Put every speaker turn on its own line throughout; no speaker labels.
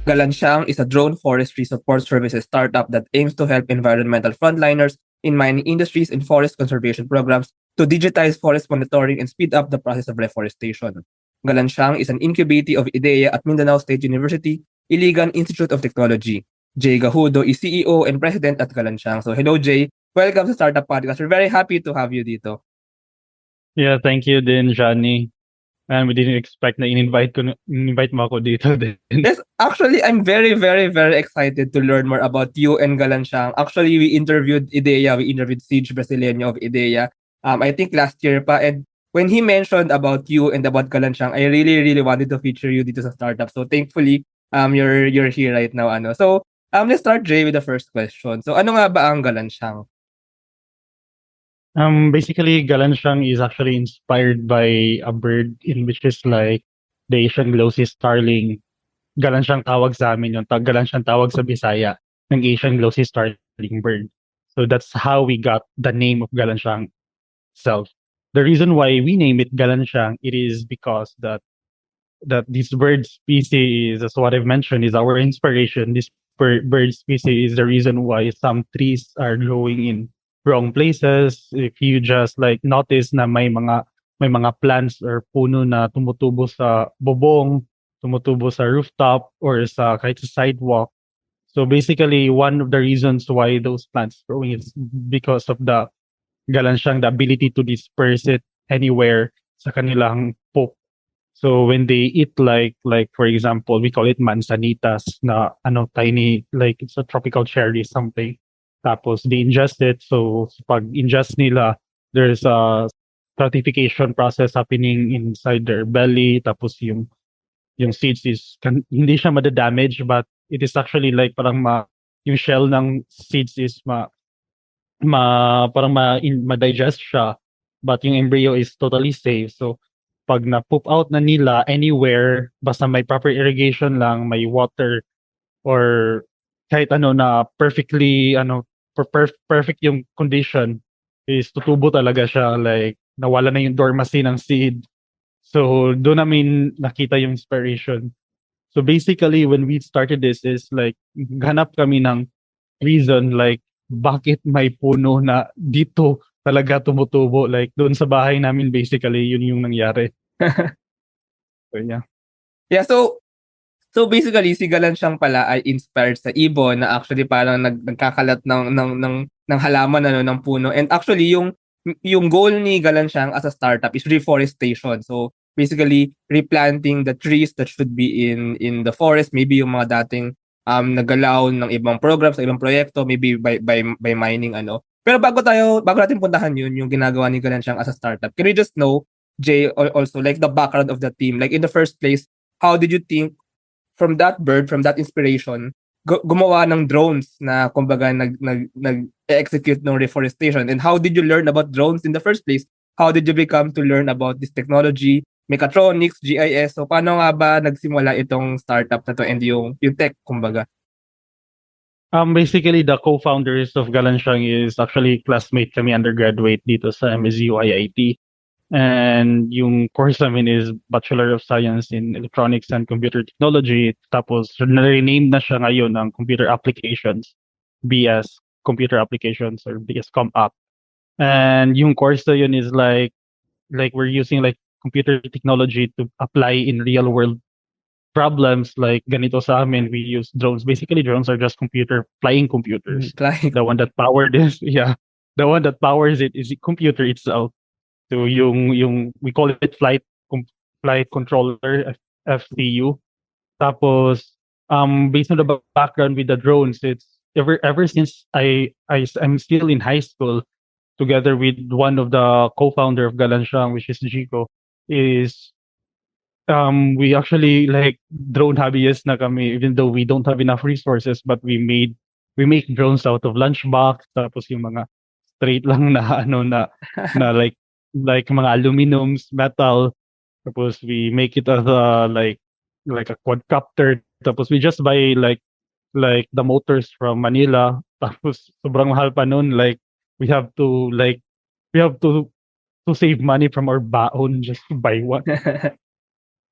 Galansiyang is a drone forestry support services startup that aims to help environmental frontliners in mining industries and forest conservation programs to digitize forest monitoring and speed up the process of reforestation. Galansiyang is an incubatee of iDEYA at Mindanao State University, Iligan Institute of Technology. Jay Gajudo is CEO and President at Galansiyang. So hello Jay, welcome to Startup Podcast. We're very happy to have you dito.
Yeah, thank you din, Johnny. And we didn't expect na in-invite mo ako dito din.
Yes, actually, I'm very, very, very excited to learn more about you and Galansiyang. Actually, we interviewed iDEYA. We interviewed Siege Brasileño of iDEYA. I think last year pa. And when he mentioned about you and about Galansiyang, I really, really wanted to feature you dito sa startup. So thankfully, you're here right now. So let's start, Jay, with the first question. So ano nga ba ang Galansiyang?
Basically, Galansiyang is actually inspired by a bird in which is like the Asian glossy starling. Galansiyang tawag sa amin yun. Galansiyang tawag sa Bisaya ng Asian glossy starling bird. So that's how we got the name of Galansiyang itself. The reason why we name it Galansiyang, it is because that this bird species, as what I've mentioned, is our inspiration. This bird species is the reason why some trees are growing in wrong places. If you just like notice na may mga plants or puno na tumutubo sa bubong, tumutubo sa rooftop or sa kahit sa sidewalk. So basically, one of the reasons why those plants growing is because of the Galansiyang, the ability to disperse it anywhere sa kanilang poop. So when they eat like for example, we call it manzanitas na tiny, like it's a tropical cherry something. Tapos they ingest it. So pag ingest nila, there's a stratification process happening inside their belly. Tapos yung seeds hindi siya madadamage, but it is actually like parang yung shell ng seeds is parang ma-digest siya, but yung embryo is totally safe. So pag na-poop out na nila anywhere, basta may proper irrigation lang, may water, or kahit na perfectly perfect yung condition, is tutubo talaga siya, like nawala na yung dormancy ng seed. So doon namin nakita yung inspiration. So basically when we started this is like hanap kami ng reason like bakit may puno na dito talaga tumutubo, like doon sa bahay namin basically yun yung nangyari. So yeah.
Yeah, so basically si Galansiyang pala ay inspired sa ibon na actually parang nagkakalat ng halaman ng puno. And actually yung goal ni Galansiyang as a startup is reforestation. So basically replanting the trees that should be in the forest, maybe yung mga dating nagalaw ng ibang programs, sa ibang proyekto, maybe by mining Pero bago natin puntahan yung ginagawa ni Galansiyang as a startup, can we just know, Jay, also like the background of the team? Like in the first place, how did you think from that inspiration, gumawa ng drones na kumbaga nag-execute ng reforestation? And how did you learn about drones in the first place? How did you become to learn about this technology, mechatronics, GIS? So paano nga ba nagsimula itong startup na to and yung tech kumbaga?
Basically the co-founders of Galansiyang is actually classmate kami undergraduate dito sa MSU-IIT. And yung course namin is Bachelor of Science in Electronics and Computer Technology. Tapos na-rename na siya ngayon ng Computer Applications, BS Computer Applications or BS ComApp. And yung course na yun is like we're using like computer technology to apply in real world problems. Like ganito sa amin, we use drones. Basically drones are just flying computers.
Flying.
The one that powered this, the one that powers it is the computer itself. So yung we call it flight controller, FCU. Tapos based on the background with the drones, it's ever since I'm still in high school, together with one of the co-founder of Galansiyang, which is Jico, is we actually like drone hobbyists na kami, even though we don't have enough resources, but we make drones out of lunchbox. Tapos yung mga straight lang na na like mga aluminums, metal. Tapos we make it as a like a quadcopter. Tapos we just buy like the motors from Manila. Tapos sobrang mahal pa nun. Like we have to save money from our baon just to buy one.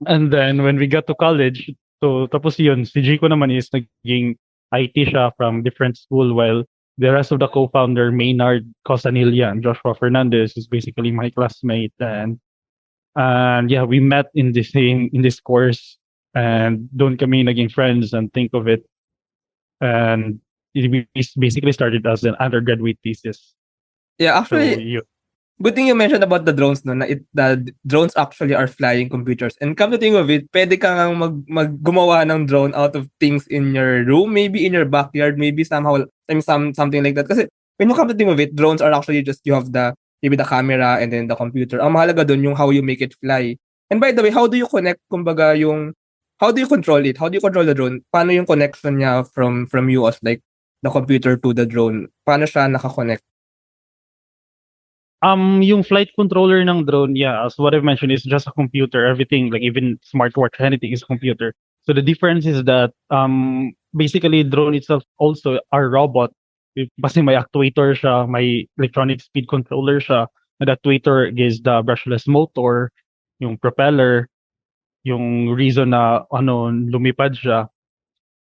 And then when we got to college, So tapos yun, si Jico naman is naging IT siya from different school while the rest of the co-founder, Maynard Cosanilla and Joshua Fernandez is basically my classmate and yeah, we met in this course and doon kami naging friends and think of it and we basically started as an undergraduate thesis.
Yeah,
So
actually, good thing you mentioned about the drones, no, na the drones actually are flying computers. And come to think of it, pwede ka ngang gumawa ng drone out of things in your room, maybe in your backyard, maybe somehow, I mean, something like that. Kasi when you come to think of it, drones are actually just, you have maybe the camera and then the computer. Ang mahalaga dun yung how you make it fly. And by the way, how do you connect, kumbaga, how do you control it? How do you control the drone? Paano yung connection niya from you as like the computer to the drone? Paano siya naka-connect?
Yung flight controller ng drone, yeah, as what I've mentioned, is just a computer. Everything, like even smartwatch, anything is a computer. So the difference is that basically drone itself also our robot. Kasi may actuator siya, may electronic speed controller siya. And the actuator is the brushless motor, yung propeller, yung reason na lumipad siya.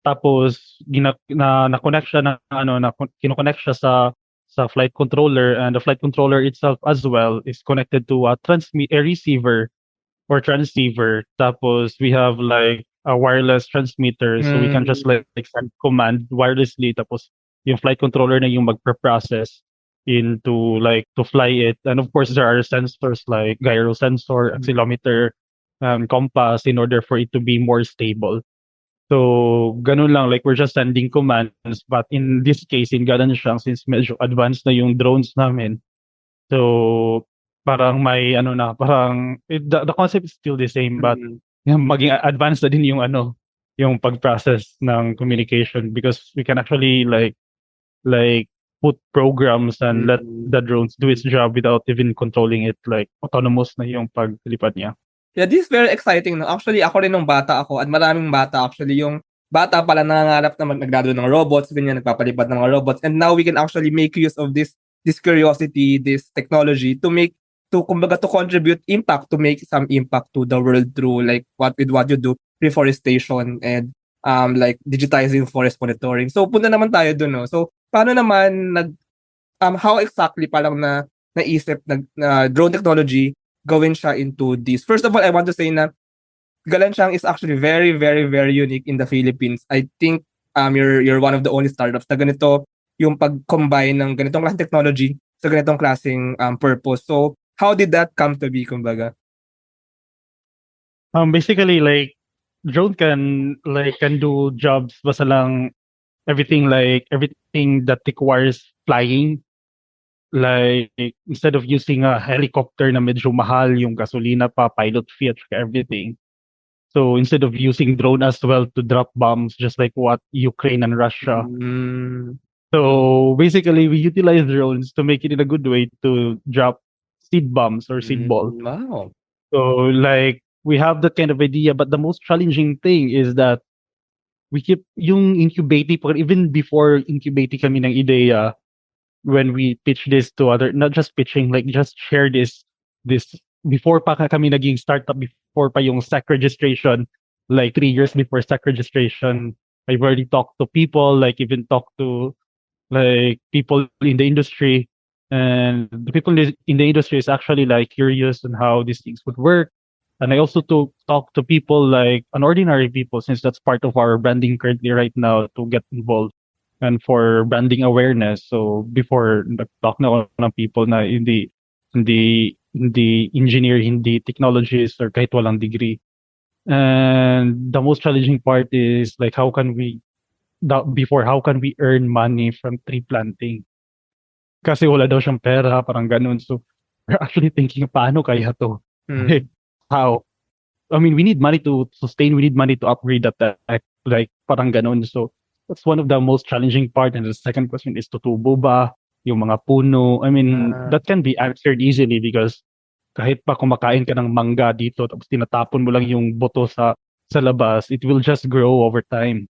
Tapos na-connect siya kino-connect siya sa flight controller and the flight controller itself as well is connected to a receiver or transceiver. Tapos we have like a wireless transmitter so we can just
Mm.
like send command wirelessly tapos yung flight controller na yung magpe-process into like to fly it. And of course there are sensors like gyro sensor, accelerometer, compass in order for it to be more stable. So, ganun lang, like we're just sending commands. But in this case, in Galansiyang, since medyo advanced na yung drones namin, so parang may the concept is still the same, but
Mm.
maging advanced na din yung pag-process ng communication because we can actually like put programs and let the drones do its job without even controlling it, like autonomous na yung paglipad niya.
Yeah, this is very exciting, no? Actually, ako rin nung bata ako at maraming bata actually, yung bata pala nangangarap na naglalaro ng robots, ganyan, nagpapalipad ng mga robots. And now we can actually make use of this curiosity, this technology to kumbaga to contribute impact, to make some impact to the world through like what you do, reforestation and like digitizing forest monitoring. So punta naman tayo dun, no? So paano naman how exactly parang naisip na drone technology gawin siya into this? First of all, I want to say na Galansiyang is actually very, very, very unique in the Philippines. I think you're one of the only startups na ganito yung pag-combine ng ganitong klaseng technology sa ganitong klaseng purpose. So, how did that come to be, kumbaga?
Basically, like drone can do jobs basta lang everything that requires flying. Like instead of using a helicopter na medyo mahal yung gasolina pa, pilot fee at saka everything. So instead of using drone as well to drop bombs, just like what Ukraine and Russia.
Mm.
So basically, we utilize drones to make it in a good way to drop seed bombs or seed ball.
Wow.
So like we have that kind of idea, but the most challenging thing is that we keep yung incubatee even before incubatee kami ng IDEYA when we pitch this to other, not just pitching, like just share this before pa kami naging startup, before pa yung SEC registration, like 3 years before SEC registration, I've already talked to people, like even talked to like people in the industry, and the people in the industry is actually like curious on how these things would work. And I also to talk to people like an ordinary people, since that's part of our branding currently right now, to get involved and for branding awareness. So before nag-talk na ako ng people na hindi engineer, hindi technologist or kahit walang degree. And the most challenging part is like how can we earn money from tree planting? Kasi wala daw siyang pera, parang ganun. So we're actually thinking paano kaya to? Like, how? I mean, we need money to sustain, we need money to upgrade that tech, like parang ganun. So that's one of the most challenging part. And the second question is tutubo ba yung mga puno? I mean, that can be answered easily because kahit pa kumakain ka ng mangga dito tapos tinatapon mo lang yung buto sa labas, it will just grow over time.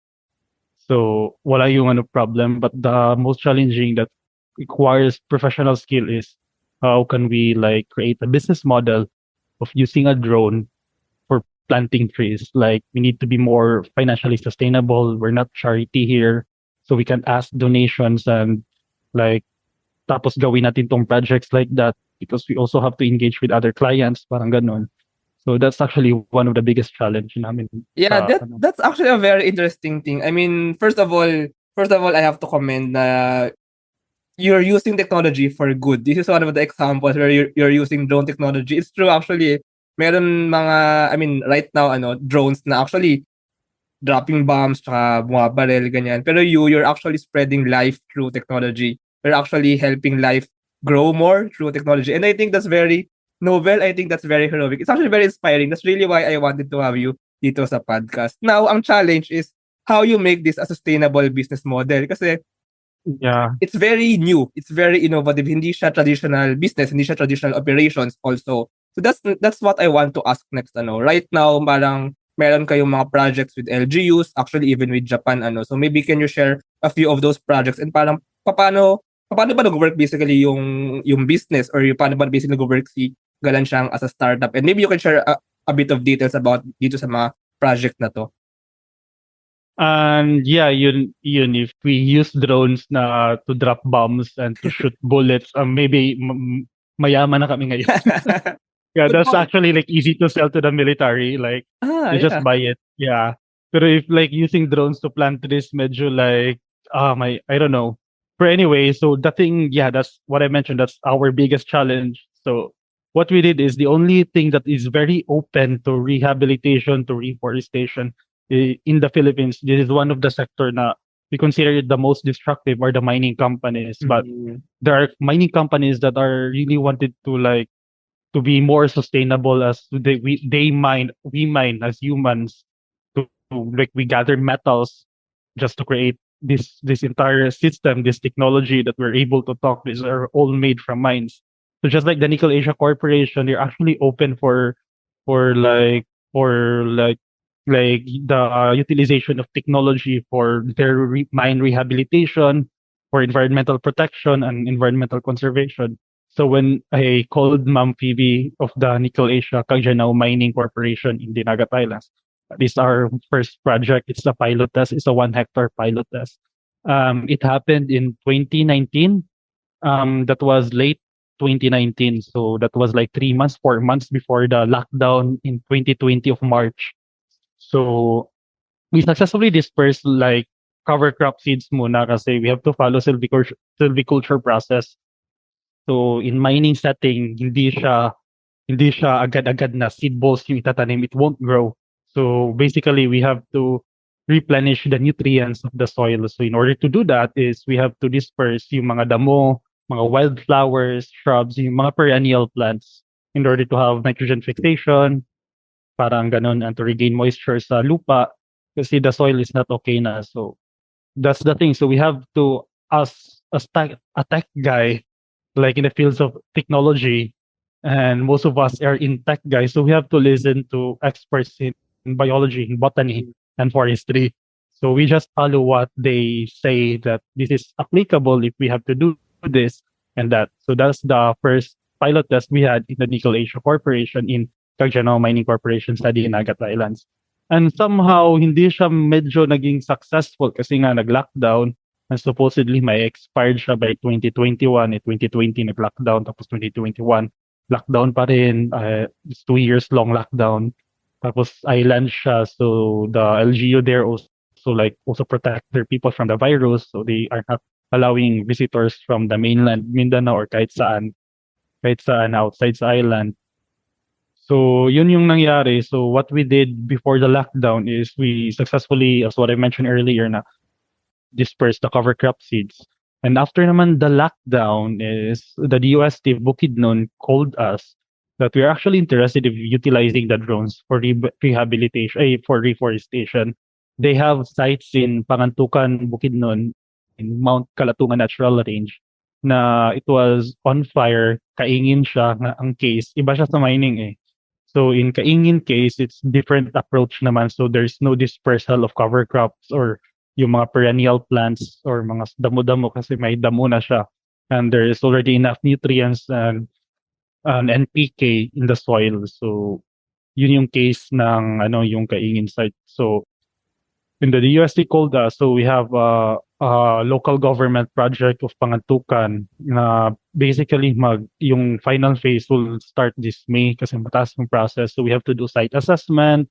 So wala yung problem. But the most challenging that requires professional skill is how can we like create a business model of using a drone for planting trees. Like we need to be more financially sustainable. We're not charity here. So we can ask donations and like tapos gawin natin tong projects like that because we also have to engage with other clients, parang ganun. So that's actually one of the biggest challenge namin
Yeah,
sa
that
ano.
that's actually a very interesting thing. I mean, first of all, I have to commend na you're using technology for good. This is one of the examples where you're using drone technology. It's true actually. Meron mga, I mean, right now, drones na actually dropping bombs, tsaka bumabaril, ganyan. Pero you're actually spreading life through technology. You're actually helping life grow more through technology. And I think that's very noble. I think that's very heroic. It's actually very inspiring. That's really why I wanted to have you dito sa podcast. Now, ang challenge is how you make this a sustainable business model. Kasi
Yeah.
it's very new. It's very innovative. Hindi siya traditional business, hindi siya traditional operations also. So that's what I want to ask next. Right now, parang meron kayong mga projects with LGUs, actually even with Japan. So maybe can you share a few of those projects and parang paano ba nag-work basically yung business, or yung paano ba basically nag-work si Galansiyang as a startup? And maybe you can share a bit of details about dito sa mga project na to.
And yeah, yun if we use drones na to drop bombs and to shoot bullets, maybe mayaman na kami ngayon. Yeah,
Good
that's
point.
actually like easy to sell to the military. Like they just
Yeah.
buy it. Yeah. But if like using drones to plant trees, medyo like I don't know. But anyway, so the thing, yeah, that's what I mentioned. That's our biggest challenge. So what we did is the only thing that is very open to rehabilitation, to reforestation in the Philippines. This is one of the sector na we consider it the most destructive are the mining companies. But
Mhm.
there are mining companies that are really wanted to like to be more sustainable as they mine we mine as humans to like we gather metals just to create this entire system, this technology that we're able to talk. These are all made from mines. So just like the Nickel Asia Corporation, they're actually open for like for like the utilization of technology for their mine rehabilitation, for environmental protection and environmental conservation. So when I called Ma'am Phoebe of the Nickel Asia Kajanao Mining Corporation in Dinagat Islands, this is our first project. It's a pilot test. It's a 1 hectare pilot test. It happened in 2019. That was late 2019. So that was like 3 months, 4 months before the lockdown in 2020 of March. So we successfully dispersed like cover crop seeds muna kasi we have to follow silviculture process. So in mining setting, hindi siya agad-agad na seed balls yung itatanim, it won't grow. So basically, we have to replenish the nutrients of the soil. So in order to do that is we have to disperse yung mga damo, mga wildflowers, shrubs, yung mga perennial plants in order to have nitrogen fixation, parang ganun, and to regain moisture sa lupa kasi the soil is not okay na. So that's the thing. So we have to, as a tech guy, like in the fields of technology, and most of us are in tech guys, so we have to listen to experts in biology, in botany, and forestry. So we just follow what they say that this is applicable if we have to do this and that. So that's the first pilot test we had in the Nickel Asia Corporation in Cagjanao Mining Corporation sa Dinagat Islands. And somehow, hindi siya medyo naging successful kasi nga nag-lockdown. And supposedly may expired siya by 2021, 2020 nag-lockdown, tapos 2021 lockdown pa rin. It's 2 years long lockdown. Tapos island siya, so the LGU there also protect their people from the virus, so they are not allowing visitors from the mainland Mindanao or kahit saan outside sa island. So yun yung nangyari. So what we did before the lockdown is we successfully, as what I mentioned earlier, na disperse the cover crop seeds. And after naman the lockdown is the DOST Bukidnon called us that we're actually interested in utilizing the drones for rehabilitation, for reforestation. They have sites in Pangantukan, Bukidnon, in Mount Kalatungan Natural Range na it was on fire, kaingin siya nga ang case. Iba siya sa mining eh. So in kaingin case, it's different approach naman. So there's no dispersal of cover crops or yung mga perennial plants or mga damo-damo kasi may damo na siya. And there is already enough nutrients and NPK in the soil. So yun yung case ng yung Kaing Insight. So in the UST COLDA, so we have a local government project of Pangantukan na basically yung final phase will start this May kasi mataas yung process. So we have to do site assessment,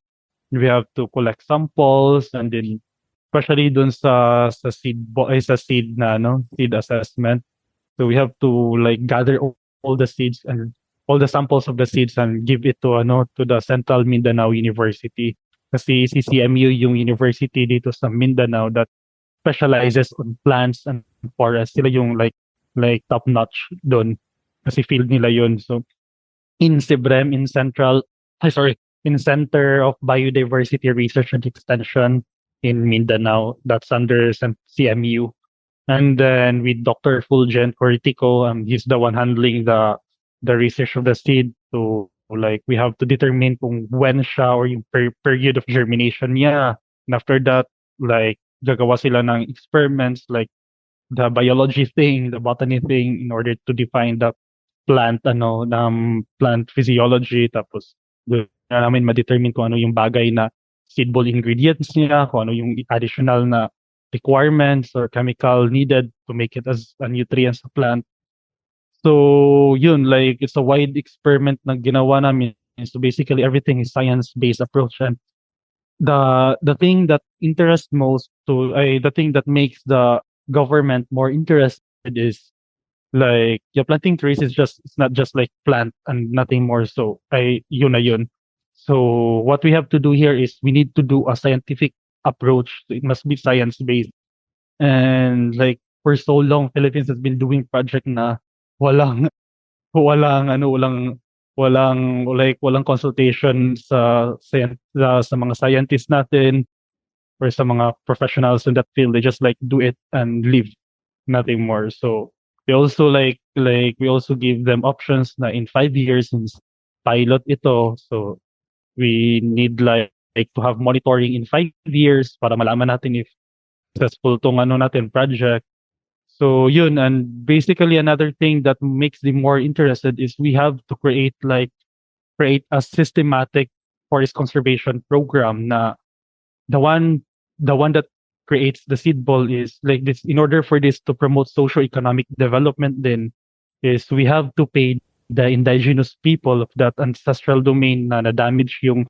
we have to collect samples, and then especially dun sa seed na seed assessment. So we have to like gather all the seeds and all the samples of the seeds and give it to the Central Mindanao University. Kasi CCMU yung university dito sa Mindanao that specializes on plants and forests. Sila yung like top notch doon kasi field nila yun. So in Sibrem, in Center of Biodiversity Research and Extension in Mindanao, that's under CMU. And then with Dr. Fulgent Cortico, he's the one handling the research of the seed. So like we have to determine kung when siya or yung period of germination niya. And after that, like gagawa sila ng experiments like the biology thing, the botany thing in order to define the plant physiology. Tapos doon na namin ma-determine kung ano yung bagay na seedball ingredients niya, kung ano yung additional na requirements or chemical needed to make it as a nutrient sa plant. So yun, like it's a wide experiment na ginawa namin. So basically everything is science-based approach, and the thing that interests most the thing that makes the government more interested is like planting trees it's not just like plant and nothing more. So yun na yun. So what we have to do here is we need to do a scientific approach. It must be science-based. And like for so long, Philippines has been doing project na walang walang consultation sa mga scientists natin or sa mga professionals in that field. They just like do it and leave, nothing more. So we also we also give them options na in 5 years since pilot ito. So we need like to have monitoring in 5 years para malaman natin if successful tong natin project. So yun, and basically another thing that makes them more interested is we have to create a systematic forest conservation program na the one that creates the seed ball is like this. In order for this to promote socio-economic development, then is we have to pay the indigenous people of that ancestral domain na damage yung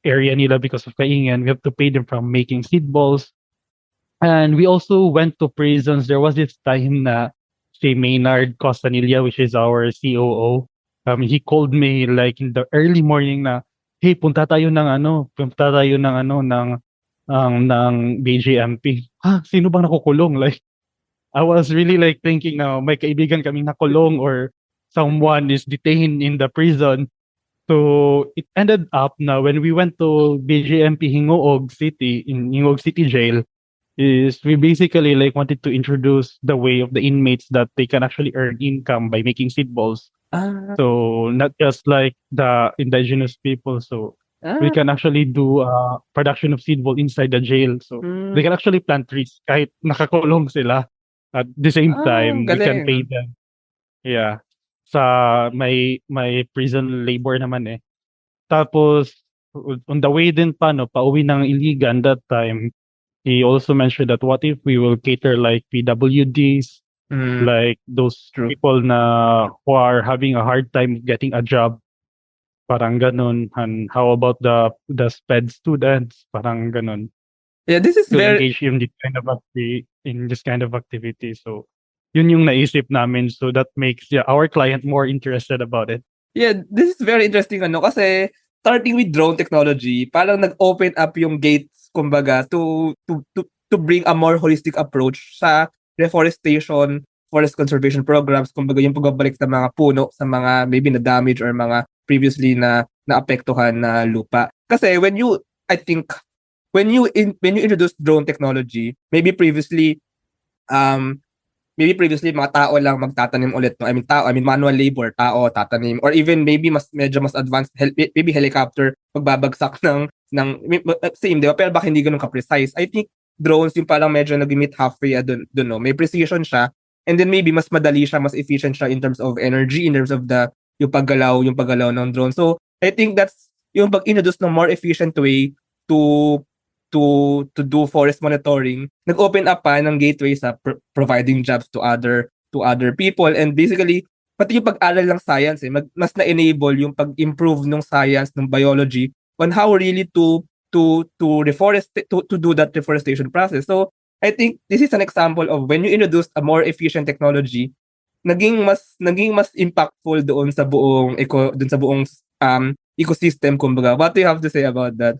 area nila because of kaingan. We have to pay them from making seed balls. And we also went to prisons. There was this time na si Maynard Costanilla, which is our COO, he called me like in the early morning na, hey, punta tayo ng BGMP. Sino bang nakukulong? Like, I was really like thinking na may kaibigan kaming nakulong or someone is detained in the prison. So it ended up na when we went to BGMP Hingoog City, in Hingoog City Jail, is we basically like wanted to introduce the way of the inmates that they can actually earn income by making seed balls. So not just like the indigenous people. So we can actually do production of seed ball inside the jail. So they can actually plant trees kahit nakakulong sila. At the same time, we can pay them. Yeah. Sa may prison labor naman eh. Tapos on the way din pauwi ng Iligan that time, he also mentioned that what if we will cater like PWDs, like those people na who are having a hard time getting a job, parang ganun. And how about the SPED students, parang ganun.
Yeah, this is
to
very
engage in this kind of activity. So yun yung naisip namin. So that makes our client more interested about it.
Yeah, this is very interesting kasi starting with drone technology, parang nag-open up yung gates kumbaga to bring a more holistic approach sa reforestation, forest conservation programs, kumbaga yung pagbabalik ng mga puno sa mga maybe na damage or mga previously na naapektuhan na lupa. Kasi when you introduce drone technology, maybe previously mga tao lang magtatanim ulit. I mean manual labor, tao tatanim, or even maybe medyo mas advanced maybe helicopter magbabagsak ng same, di ba? Pero baka hindi ganoon ka-precise. I think drones yung parang medyo nag-meet halfway doon, no? May precision siya, and then maybe mas madali siya, mas efficient siya in terms of energy, in terms of yung paggalaw ng drone. So I think that's yung pag-introduce ng more efficient way to do forest monitoring, nag-open up pa ng gateway sa providing jobs to other people, and basically pati yung pag-aral ng science mas na-enable yung pag-improve ng science ng biology on how really to reforest to do that reforestation process. So I think this is an example of when you introduce a more efficient technology, naging mas impactful doon sa buong ecosystem kumbaga. What do you have to say about that?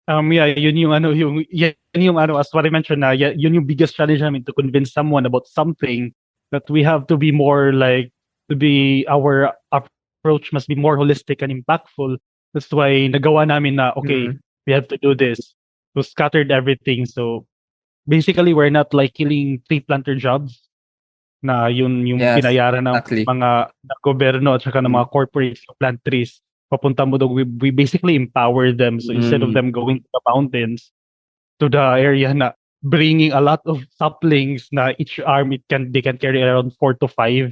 Yeah, yun yung ano, as what I mentioned na, yun yung biggest challenge namin to convince someone about something that we have to be more like, our approach must be more holistic and impactful. That's why nagawa namin na, okay, we have to do this. So scattered everything. So basically, we're not like killing tree planter jobs na yun yung
Yes,
binayaran ng
exactly.
mga gobyerno at saka ng mga corporates to plant trees. Papunta mo doon, we basically empower them. So instead of them going to the mountains, to the area na bringing a lot of saplings na each arm they can carry around 4 to 5.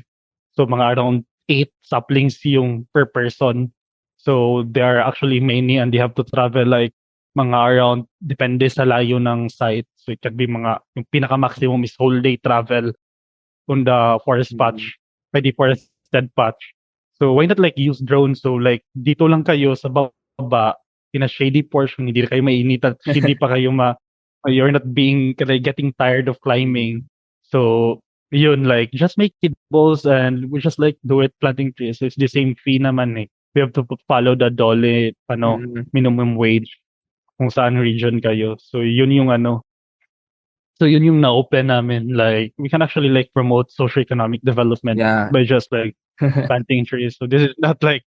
So mga around 8 saplings yung per person. So there are actually many and they have to travel like mga around, depende sa layo ng site. So it can be yung pinaka-maximum is whole day travel on the forest patch, by the forested patch. So why not like use drones? So like dito lang kayo sa baba in a shady portion, hindi kayo mainit at hindi pa kayo you're not getting tired of climbing. So yun, like just make kibbles and we just like do it planting trees. So it's the same fee naman eh. We have to follow the DOLE minimum wage kung saan region kayo. So yun yung So yun yung na-open namin, like we can actually like promote socio-economic development
Yeah.
by just like planting trees. So this is not like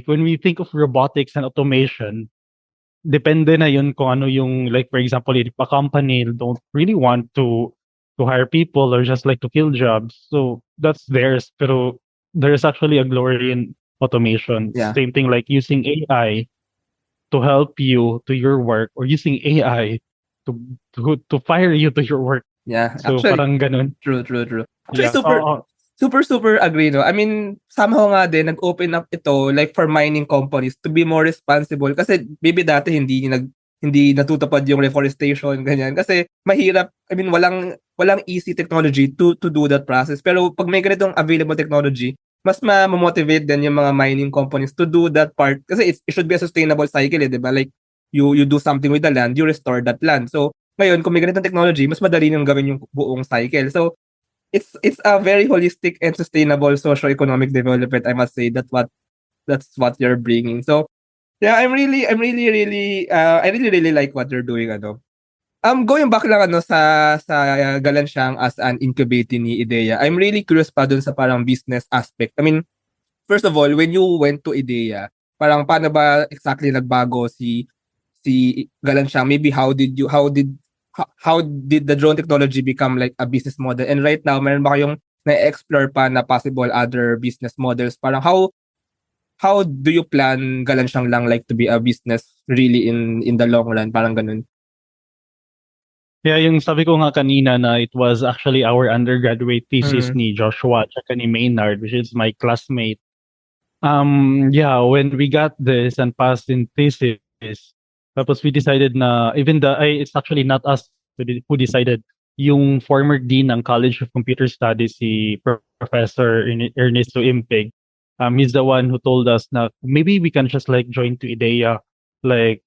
when we think of robotics and automation, depende na yun kung ano yung, like for example, if a company don't really want to hire people or just like to kill jobs, so that's theirs. Pero there is actually a glory in automation.
Yeah.
Same thing like using AI to help you to your work or using AI to fire you to your work.
Yeah,
So
actually,
parang ganun.
true. Actually,
Yeah.
super agree, no? I mean, somehow nga din, nag-open up ito, like, for mining companies to be more responsible. Kasi, maybe dati, hindi natutupad yung reforestation, ganyan. Kasi, mahirap, I mean, walang easy technology to do that process. Pero, pag may ganitong available technology, mas ma-motivate din yung mga mining companies to do that part. Kasi, it should be a sustainable cycle, di ba? Like, you do something with the land, you restore that land. So, ngayon, kung may ganitong technology, mas madali nang gawin yung buong cycle. So, it's a very holistic and sustainable socio-economic development, I must say. That's what you're bringing. So, yeah, I really like what you're doing, going back lang sa Galansiyang as an incubatee ni iDEYA. I'm really curious pa dun sa parang business aspect. I mean, first of all, when you went to iDEYA, parang paano ba exactly nagbago si Galansiyang? Maybe how did the drone technology become like a business model? And right now, meron ba kayong na-explore pa na possible other business models? Parang how do you plan Galansiyang lang like to be a business really in the long run? Parang ganun.
Yeah, yung sabi ko nga kanina na it was actually our undergraduate thesis ni Joshua at ni Maynard, which is my classmate. Yeah, when we got this and passed in thesis, tapos we decided na it's actually not us who decided. Yung former dean ng College of Computer Studies, si Professor Ernesto Impig, he's the one who told us na maybe we can just like join to iDEYA, like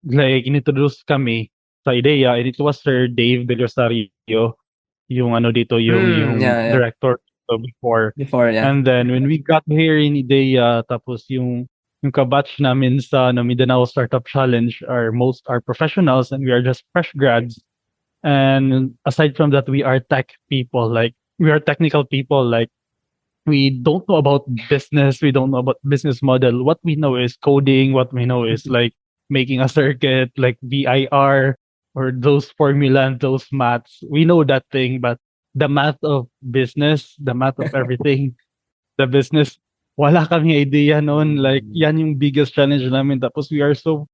inintroduce kami sa iDEYA, and it was Sir Dave De Rosario, yung
Yeah.
director before.
Yeah.
And then when we got here in iDEYA, tapos yung kabatch namin sa Mindanao Startup Challenge are professionals and we are just fresh grads. And aside from that, we are tech people, like we are technical people, like we don't know about business, we don't know about business model. What we know is coding, what we know is like making a circuit, like VIR or those formula and those maths. We know that thing, but the math of business, the math of everything, the business, wala kami idea noon. Like yan yung biggest challenge namin. Tapos we are so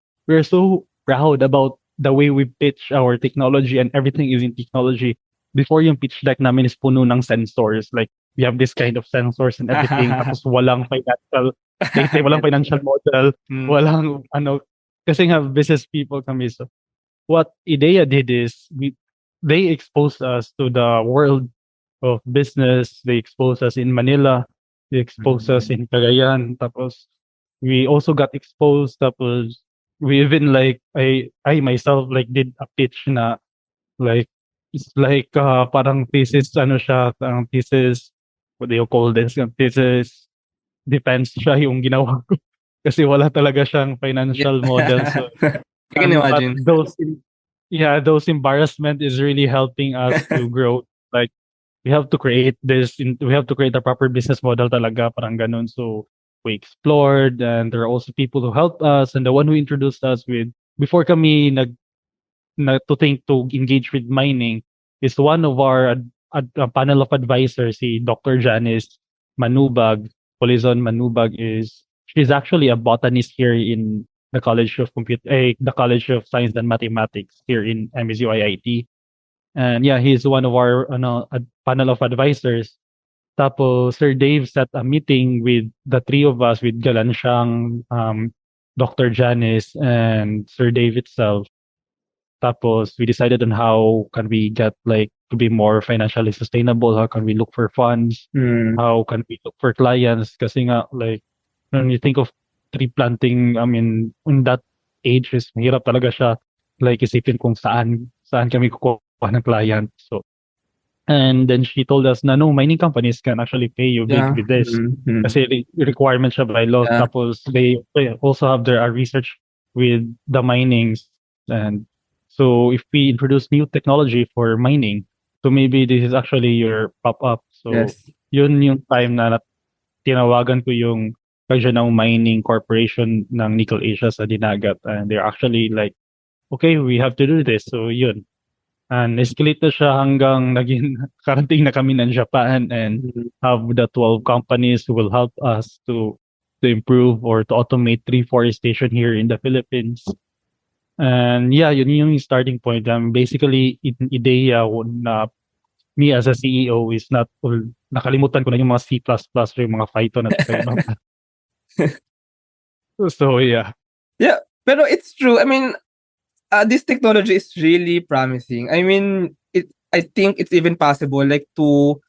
proud about the way we pitch our technology, and everything is in technology. Before yung pitch deck namin is puno ng sensors. Like we have this kind of sensors and everything. Tapos walang Walang financial model,
Mm.
walang ano, kasi nga business people kami. So what IDEYA did is they exposed us to the world of business. They exposed us in Manila. They exposed us in Cagayan. Tapos we also got exposed. Tapos we even like I myself like did a pitch na like it's like parang thesis ano siya, parang thesis, what do you call this? Thesis defense siya yung ginawa ko kasi wala talaga siyang
Yeah.
financial model. So
I can
but
imagine.
those embarrassment is really helping us to grow. Like we have to create a proper business model talaga, parang ganun. So we explored, and there are also people who helped us, and the one who introduced us with before kami to think to engage with mining is one of our panel of advisors, si Dr. Janice Manubag. Polizon Manubag she's actually a botanist here in the College of Science and Mathematics here in MSU-IIT. And yeah, he's one of our panel of advisors. Tapos Sir Dave set a meeting with the three of us, with Galansiyang, Dr. Janice, and Sir Dave itself. Tapos we decided on how can we get like to be more financially sustainable, how can we look for funds,
Mm.
how can we look for clients. Kasi nga like when you think of tree planting, I mean, in that age is mahirap talaga siya. Like isipin kung saan kami kukuha ng client. So and then she told us na no, mining companies can actually pay you big
Yeah.
with this.
Mm.
Kasi requirement siya by law.
Yeah.
Tapos they also have their research with the minings. And so if we introduce new technology for mining, so maybe this is actually your pop-up. So
Yes.
yun yung time na tinawagan ko yung Gajudo Mining Corporation ng Nickel Asia sa Dinagat. And they're actually like, okay, we have to do this. So yun. And escalate na siya hanggang naging karating na kami ng Japan and
Mm.
have the 12 companies who will help us to improve or to automate reforestation here in the Philippines. And yeah, yun yung starting point. Basically, IDEA na me as a CEO is not all, nakalimutan ko na yung mga C++ or yung mga Python at saka ibang. So yeah.
Yeah, pero it's true. I mean, this technology is really promising. I mean, I think it's even possible like to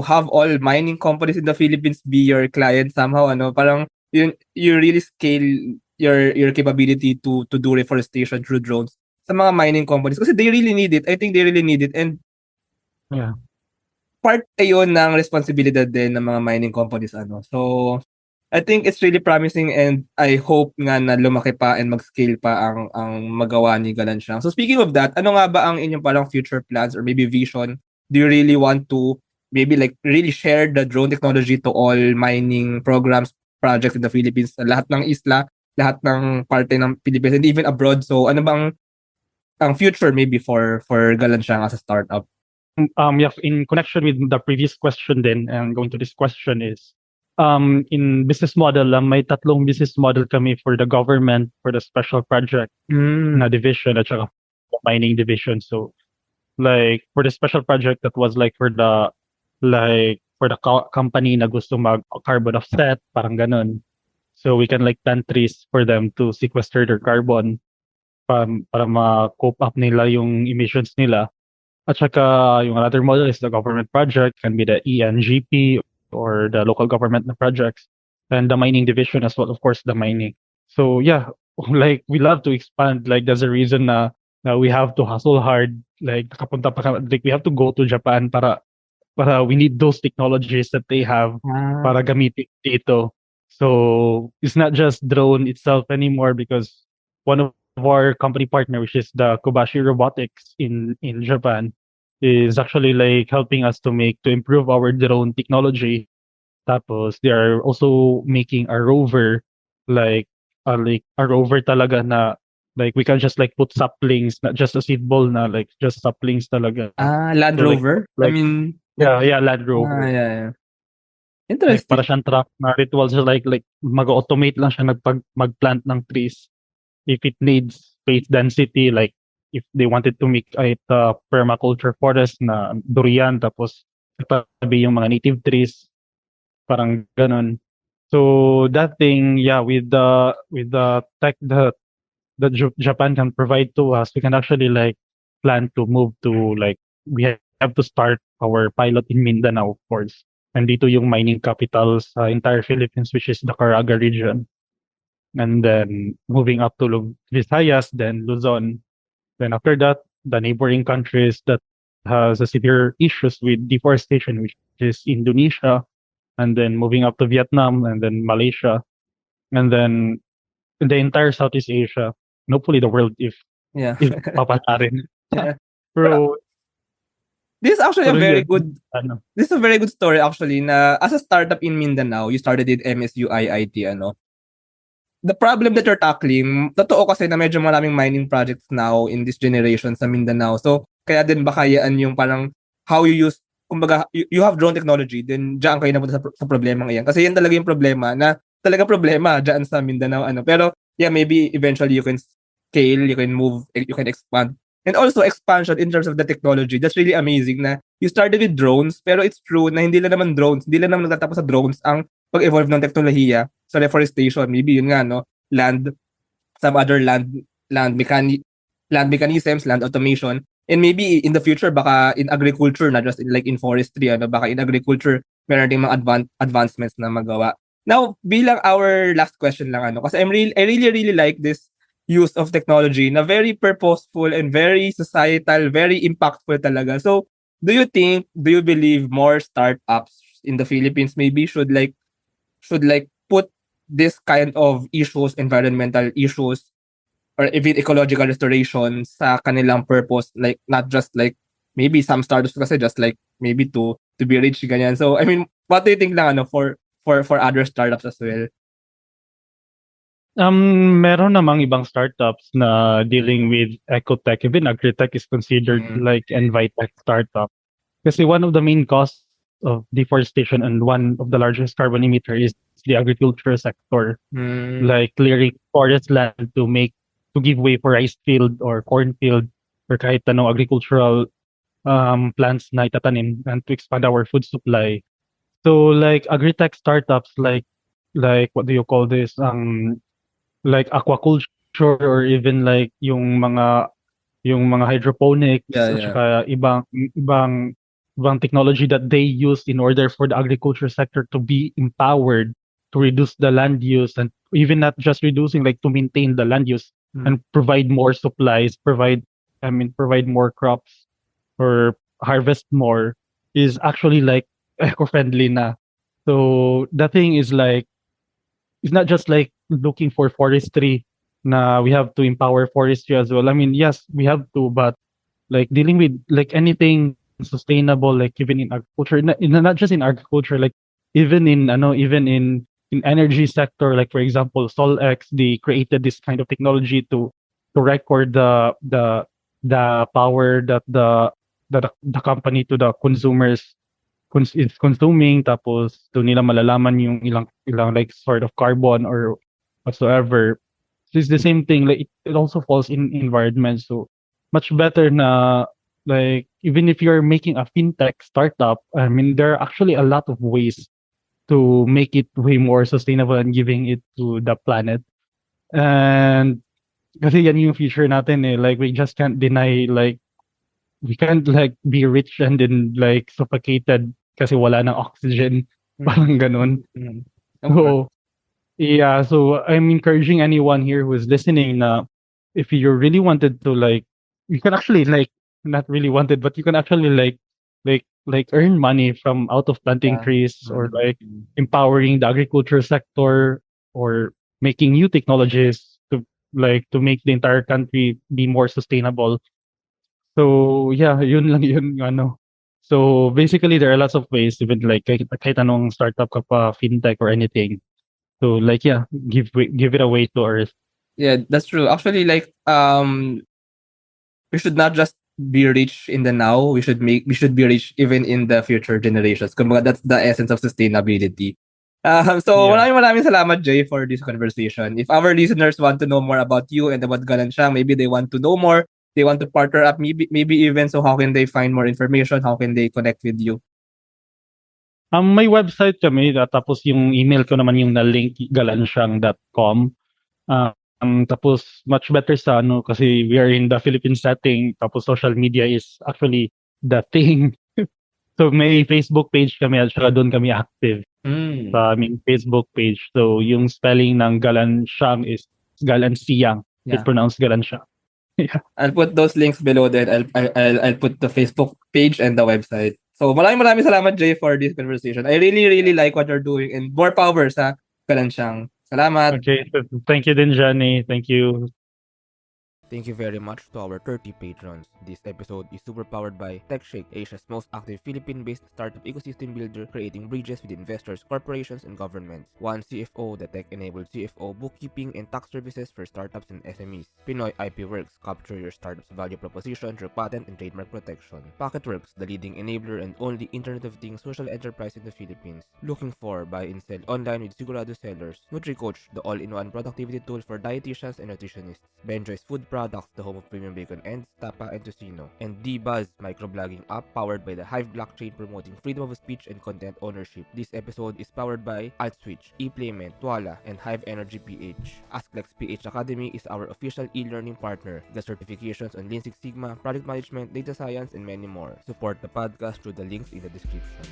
have all mining companies in the Philippines be your client somehow, ano, parang you really scale your capability to do reforestation through drones sa mga mining companies kasi they really need it. I think they really need it, and
Yeah.
part ayun ng responsibilidad din ng mga mining companies, ano. So I think it's really promising, and I hope nga na lumaki pa and mag-scale pa ang magawa ni Galansiyang. So speaking of that, ano nga ba ang inyong parang future plans or maybe vision? Do you really want to maybe like really share the drone technology to all mining programs, projects in the Philippines, sa lahat ng isla, lahat ng parte ng Philippines and even abroad? So ano bang ang future maybe for Galansiyang as a startup?
Yeah, in connection with the previous question then, and going to this question is, in business model, may tatlong business model kami for the government, for the special project na division at saka the mining division. So like for the special project, that was like for the company na gusto mag carbon offset, parang ganun. So we can like plant trees for them to sequester their carbon para ma-cope up nila yung emissions nila. At saka yung another model is the government project, can be the ENGP or the local government na projects, and the mining division as well, of course, the mining. So yeah, like we love to expand. Like there's a reason na we have to hustle hard. Like like we have to go to Japan para we need those technologies that they have para gamitin dito. So it's not just drone itself anymore, because one of our company partner, which is the Kobashi Robotics in Japan, is actually like helping us to improve our drone technology. Tapos they are also making a rover, like a rover talaga na like we can just like put saplings, not just a seed ball na like just saplings talaga.
Land
So like
Rover? I mean,
yeah, Land Rover.
yeah.
Like para
Interesting.
siyang truck na ritual, so like mag-automate lang siya magplant ng trees. If it needs space density, like if they wanted to make it a permaculture forest na durian tapos tabi yung mga native trees, parang ganun. So that thing, yeah, with the tech that Japan can provide to us, we can actually like plan to move to like we have to start our pilot in Mindanao, of course. And dito yung mining capital sa entire Philippines, which is the Caraga region. And then moving up to Visayas, then Luzon. Then after that, the neighboring countries that has a severe issues with deforestation, which is Indonesia, and then moving up to Vietnam, and then Malaysia, and then the entire Southeast Asia, and hopefully the world
Yeah.
if papala rin.
Yeah. Pero
Pero
this is actually a
pero
very
yun,
good
ano,
this is a very good story actually na as a startup in Mindanao, you started in MSU-IIT ano. The problem that you're tackling, totoo kasi na medyo maraming mining projects now in this generation sa Mindanao. So, kaya din baka yan yung parang how you use, kumbaga, you have drone technology, then diyan kayo napunta sa problema ngayon. Kasi yan talaga yung problema na talaga problema diyan sa Mindanao. Ano. Pero, yeah, maybe eventually you can scale, you can move, you can expand. And also expansion in terms of the technology. That's really amazing na you started with drones, pero it's true na hindi lang naman drones, hindi lang naman nagtatapos sa drones ang pag-evolve ng teknolohiya sa reforestation. Maybe yun nga, no? Land, some other land mechanisms, land automation. And maybe in the future, baka in agriculture, not just in, like in forestry, ano, baka in agriculture, meron ding mga advancements na magawa. Now, bilang our last question lang, ano, kasi I really, really like this use of technology na very purposeful and very societal, very impactful talaga. So, do you believe more startups in the Philippines maybe should put this kind of issues, environmental issues, or even ecological restoration sa kanilang purpose, like not just like maybe some startups kasi just like maybe to be rich ganyan. So I mean, what do you think lang ano for other startups as well?
meron namang ibang startups na dealing with ecotech. Even agritech is considered like envitech startup. Kasi one of the main costs of deforestation and one of the largest carbon emitter is the agriculture sector. Like clearing forest land to give way for rice field or cornfield or kahit anong agricultural plants na itatanim and to expand our food supply. So like agritech startups like what do you call this? Like aquaculture or even like yung mga hydroponics at
Yeah.
saka ibang technology that they use in order for the agriculture sector to be empowered to reduce the land use and even not just reducing, like to maintain the land use and provide more supplies, provide more crops or harvest more is actually like eco-friendly na. So the thing is like it's not just like looking for forestry na we have to empower forestry as well. I mean, yes, we have to, but like dealing with like anything sustainable, like even in agriculture, not just in agriculture, like even in energy sector, like for example, SolX, they created this kind of technology to record the power that the company to the consumers is consuming, tapos doon nila malalaman yung ilang like sort of carbon or whatsoever. So it's the same thing, like it also falls in environment. So much better na like even if you're making a fintech startup, I mean there are actually a lot of ways to make it way more sustainable and giving it to the planet. And kasi yan yung future natin eh. Like we just can't deny like we can't like be rich and then like suffocated kasi wala ng oxygen. Parang ganun. So, yeah, so I'm encouraging anyone here who is listening na if you really wanted to like, you can actually like, not really wanted, but you can actually like earn money from out of planting trees or like empowering the agriculture sector or making new technologies to make the entire country be more sustainable. So yeah, yun lang yun yung ano. So basically there are lots of ways even like kahit anong startup ka pa, fintech or anything. So like yeah, give it away to Earth.
Yeah, that's true. Actually, like we should not just be rich in the now. We should be rich even in the future generations. Kumbaga, that's the essence of sustainability. So
Yeah.
maraming salamat, Jay, for this conversation. If our listeners want to know more about you and about Galansiyang, maybe they want to know more, they want to partner up, maybe even, so how can they find more information? How can they connect with you?
May website kami, tapos yung email ko naman yung na-link, galansiyang.com. Tapos much better sa kasi we are in the Philippine setting, tapos social media is actually the thing. So may Facebook page kami at saka doon kami active sa aming Facebook page. So yung spelling ng Galansiyang is Galansiyang. It's
Yeah.
pronounced Galansiyang. Yeah.
I'll put those links below then. I'll put the Facebook page and the website. So maraming salamat, Jay, for this conversation. I really like what you're doing and more power sa Galansiyang. Salamat.
Okay. Thank you din, Johnny. Thank you.
Thank you very much to our 30 patrons. This episode is super powered by TechShake, Asia's most active Philippine-based startup ecosystem builder, creating bridges with investors, corporations, and governments. One CFO, the tech-enabled CFO, bookkeeping, and tax services for startups and SMEs. Pinoy IP Works, capture your startup's value proposition through patent and trademark protection. Pocketworks, the leading enabler and only Internet of Things social enterprise in the Philippines. Looking for buy and sell online with Sigurado sellers. NutriCoach, the all-in-one productivity tool for dietitians and nutritionists. Benjoy's Food Products, the home of premium bacon ends, tapa, and tocino. And D-Buzz, microblogging app powered by the Hive blockchain promoting freedom of speech and content ownership. This episode is powered by AltSwitch, ePlayment, Twala, and Hive Energy PH. AskLex PH Academy is our official e-learning partner. Get certifications on Lean Six Sigma, project management, data science, and many more. Support the podcast through the links in the description.